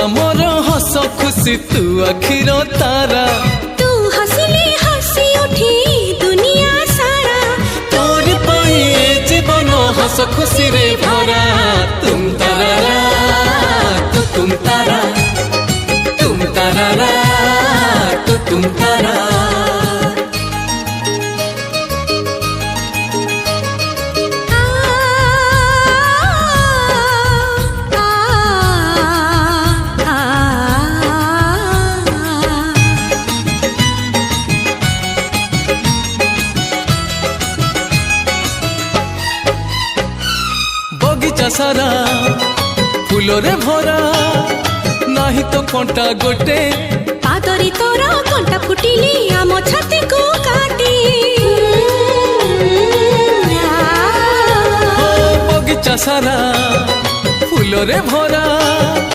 आमर हस खुशी तू आखिर तारा तू हसिले हसी उठी दुनिया सारा तोर पाई जीवन हस खुशी रे भरा तुम तारा तुम तारा तुम तारा तुम तारा बगीचा सारा फूल रे भरा नाही तो कंटा गोटे पादरी तोरा कंटा फुटिली आम छाती को काटी बगीचा सारा फूल रे भरा